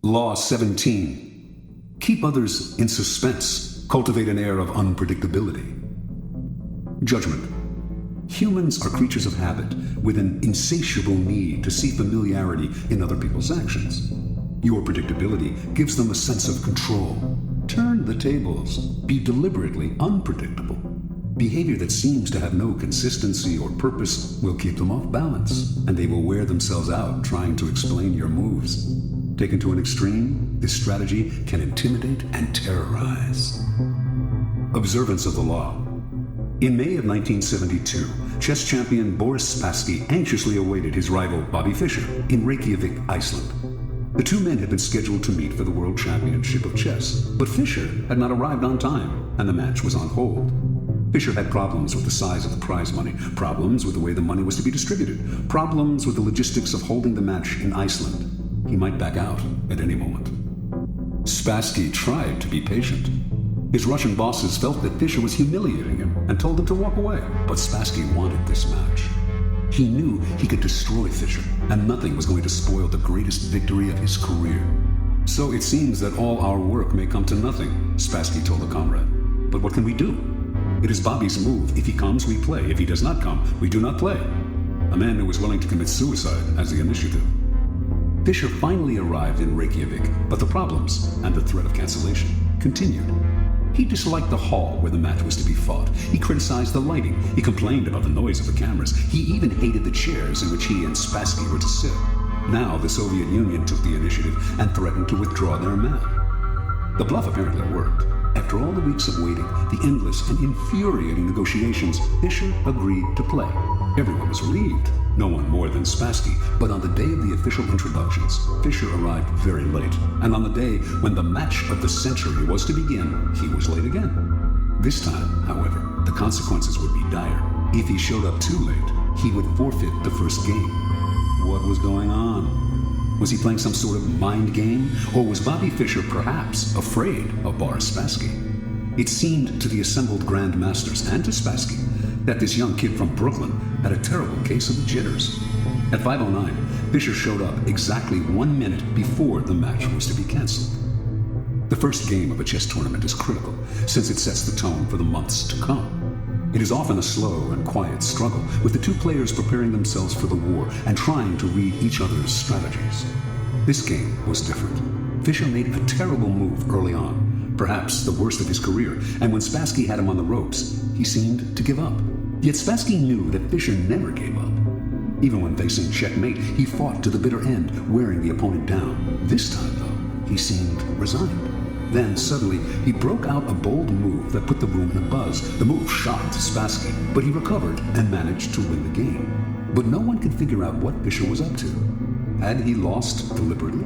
Law 17. Keep others in suspense. Cultivate an air of unpredictability. Judgment. Humans are creatures of habit with an insatiable need to see familiarity in other people's actions. Your predictability gives them a sense of control. Turn the tables. Be deliberately unpredictable. Behavior that seems to have no consistency or purpose will keep them off balance, and they will wear themselves out trying to explain your moves. Taken to an extreme, this strategy can intimidate and terrorize. Observance of the law. In May of 1972, chess champion Boris Spassky anxiously awaited his rival Bobby Fischer in Reykjavik, Iceland. The two men had been scheduled to meet for the World Championship of Chess, but Fischer had not arrived on time, and the match was on hold. Fischer had problems with the size of the prize money, problems with the way the money was to be distributed, problems with the logistics of holding the match in Iceland. He might back out at any moment. Spassky tried to be patient. His Russian bosses felt that Fischer was humiliating him and told him to walk away, but Spassky wanted this match. He knew he could destroy Fischer, and nothing was going to spoil the greatest victory of his career. So it seems that all our work may come to nothing, Spassky told a comrade. But what can we do? It is Bobby's move. If he comes, we play. If he does not come, we do not play. A man who was willing to commit suicide has the initiative. Fischer finally arrived in Reykjavik, but the problems and the threat of cancellation continued. He disliked the hall where the match was to be fought. He criticized the lighting. He complained about the noise of the cameras. He even hated the chairs in which he and Spassky were to sit. Now the Soviet Union took the initiative and threatened to withdraw their man. The bluff apparently worked. After all the weeks of waiting, the endless and infuriating negotiations, Fischer agreed to play. Everyone was relieved, no one more than Spassky. But on the day of the official introductions, Fischer arrived very late. And on the day when the match of the century was to begin, he was late again. This time, however, the consequences would be dire. If he showed up too late, he would forfeit the first game. What was going on? Was he playing some sort of mind game? Or was Bobby Fischer perhaps afraid of Boris Spassky? It seemed to the assembled grandmasters and to Spassky that this young kid from Brooklyn had a terrible case of the jitters. At 5:09, Fischer showed up exactly 1 minute before the match was to be canceled. The first game of a chess tournament is critical, since it sets the tone for the months to come. It is often a slow and quiet struggle, with the two players preparing themselves for the war and trying to read each other's strategies. This game was different. Fischer made a terrible move early on, perhaps the worst of his career, and when Spassky had him on the ropes, he seemed to give up. Yet Spassky knew that Fischer never gave up. Even when facing checkmate, he fought to the bitter end, wearing the opponent down. This time, though, he seemed resigned. Then, suddenly, he broke out a bold move that put the room in a buzz. The move shocked Spassky, but he recovered and managed to win the game. But no one could figure out what Fischer was up to. Had he lost deliberately?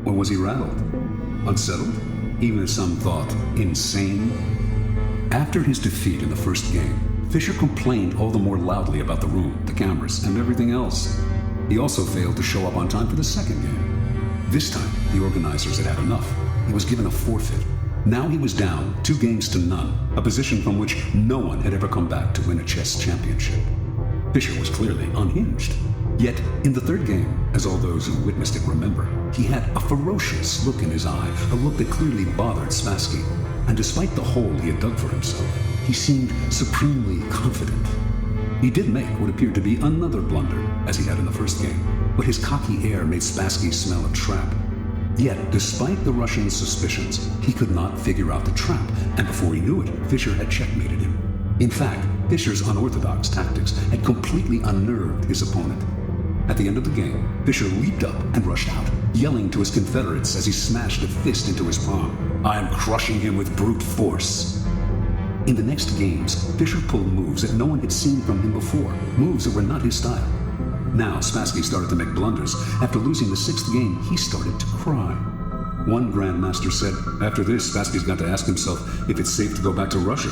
Or was he rattled? Unsettled? Even if some thought insane? After his defeat in the first game, Fischer complained all the more loudly about the room, the cameras, and everything else. He also failed to show up on time for the second game. This time, the organizers had had enough. He was given a forfeit. Now he was down 2-0, a position from which no one had ever come back to win a chess championship. Fischer was clearly unhinged. Yet, in the third game, as all those who witnessed it remember, he had a ferocious look in his eye, a look that clearly bothered Spassky. And despite the hole he had dug for himself, he seemed supremely confident. He did make what appeared to be another blunder, as he had in the first game, but his cocky air made Spassky smell a trap. Yet, despite the Russian's suspicions, he could not figure out the trap, and before he knew it, Fischer had checkmated him. In fact, Fischer's unorthodox tactics had completely unnerved his opponent. At the end of the game, Fischer leaped up and rushed out, yelling to his confederates as he smashed a fist into his palm, "I'm crushing him with brute force." In the next games, Fischer pulled moves that no one had seen from him before, moves that were not his style. Now Spassky started to make blunders. After losing the sixth game, he started to cry. One grandmaster said, after this, Spassky's got to ask himself if it's safe to go back to Russia.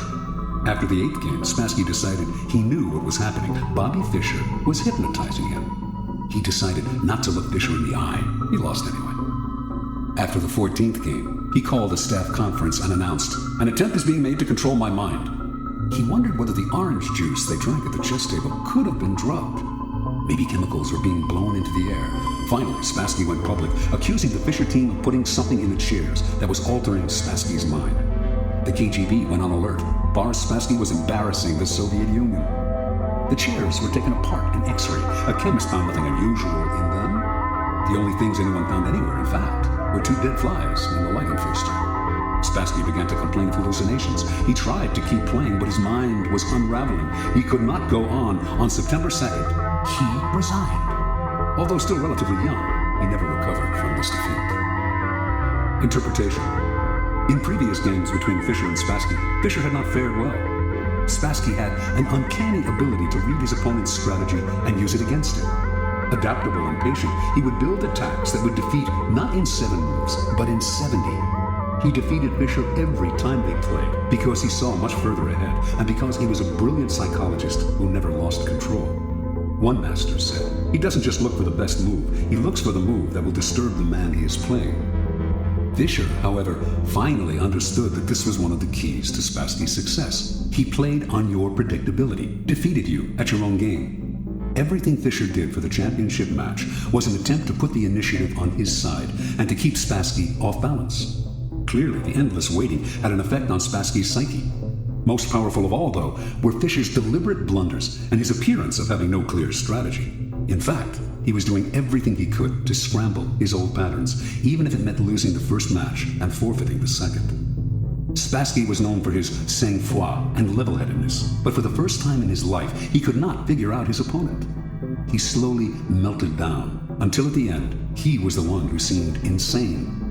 After the eighth game, Spassky decided he knew what was happening. Bobby Fischer was hypnotizing him. He decided not to look Fischer in the eye. He lost anyway. After the 14th game, he called a staff conference and announced, "An attempt is being made to control my mind." He wondered whether the orange juice they drank at the chess table could have been drugged. Maybe chemicals were being blown into the air. Finally, Spassky went public, accusing the Fisher team of putting something in the chairs that was altering Spassky's mind. The KGB went on alert. Boris Spassky was embarrassing the Soviet Union. The chairs were taken apart in X-ray. A chemist found nothing unusual in them. The only things anyone found anywhere, in fact, were 2 dead flies in the Leidenfechter. Spassky began to complain of hallucinations. He tried to keep playing, but his mind was unraveling. He could not go on. On September 2nd, he resigned. Although still relatively young, he never recovered from this defeat. Interpretation. In previous games between Fisher and Spassky, Fisher had not fared well. Spassky had an uncanny ability to read his opponent's strategy and use it against him. Adaptable and patient, he would build attacks that would defeat not in 7 moves, but in 70. He defeated Fisher every time they played because he saw much further ahead and because he was a brilliant psychologist who never lost control. One master said, he doesn't just look for the best move, he looks for the move that will disturb the man he is playing. Fisher, however, finally understood that this was one of the keys to Spassky's success. He played on your predictability, defeated you at your own game. Everything Fisher did for the championship match was an attempt to put the initiative on his side and to keep Spassky off balance. Clearly, the endless waiting had an effect on Spassky's psyche. Most powerful of all, though, were Fisher's deliberate blunders and his appearance of having no clear strategy. In fact, he was doing everything he could to scramble his old patterns, even if it meant losing the first match and forfeiting the second. Spassky was known for his sang-froid and level-headedness, but for the first time in his life, he could not figure out his opponent. He slowly melted down, until at the end, he was the one who seemed insane.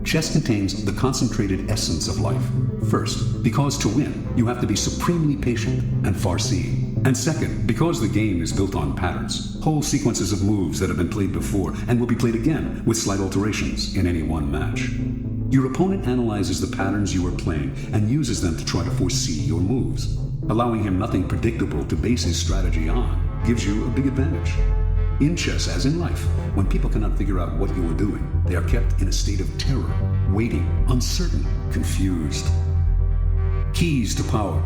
Chess contains the concentrated essence of life. First, because to win, you have to be supremely patient and far-seeing. And second, because the game is built on patterns, whole sequences of moves that have been played before and will be played again with slight alterations in any one match. Your opponent analyzes the patterns you are playing and uses them to try to foresee your moves. Allowing him nothing predictable to base his strategy on gives you a big advantage. In chess, as in life, when people cannot figure out what you are doing, they are kept in a state of terror, waiting, uncertain, confused. Keys to power.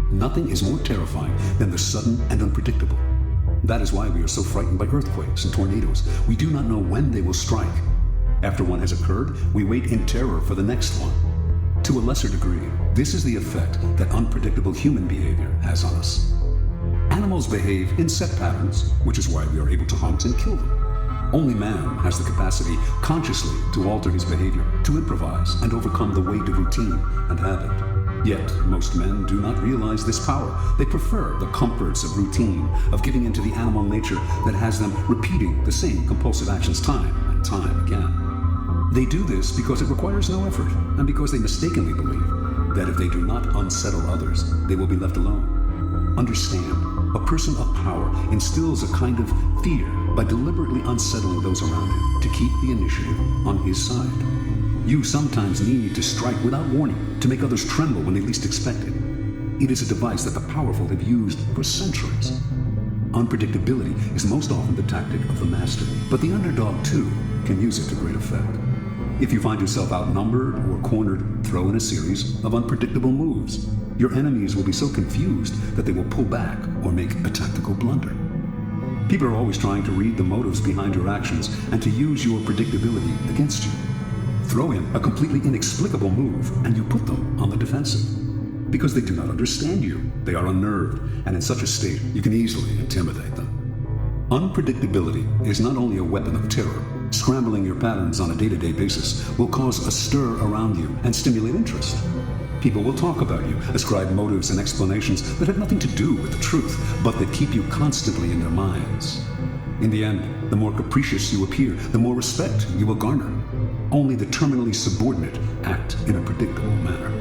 Nothing is more terrifying than the sudden and unpredictable. That is why we are so frightened by earthquakes and tornadoes. We do not know when they will strike. After one has occurred, we wait in terror for the next one. To a lesser degree, this is the effect that unpredictable human behavior has on us. Animals behave in set patterns, which is why we are able to hunt and kill them. Only man has the capacity consciously to alter his behavior, to improvise and overcome the weight of routine and habit. Yet, most men do not realize this power. They prefer the comforts of routine, of giving into the animal nature that has them repeating the same compulsive actions time and time again. They do this because it requires no effort, and because they mistakenly believe that if they do not unsettle others, they will be left alone. Understand, a person of power instills a kind of fear by deliberately unsettling those around him to keep the initiative on his side. You sometimes need to strike without warning to make others tremble when they least expect it. It is a device that the powerful have used for centuries. Unpredictability is most often the tactic of the master, but the underdog, too, can use it to great effect. If you find yourself outnumbered or cornered, throw in a series of unpredictable moves. Your enemies will be so confused that they will pull back or make a tactical blunder. People are always trying to read the motives behind your actions and to use your predictability against you. Throw in a completely inexplicable move and you put them on the defensive. Because they do not understand you, they are unnerved, and in such a state, you can easily intimidate them. Unpredictability is not only a weapon of terror. Scrambling your patterns on a day-to-day basis will cause a stir around you and stimulate interest. People will talk about you, ascribe motives and explanations that have nothing to do with the truth, but that keep you constantly in their minds. In the end, the more capricious you appear, the more respect you will garner. Only the terminally subordinate act in a predictable manner.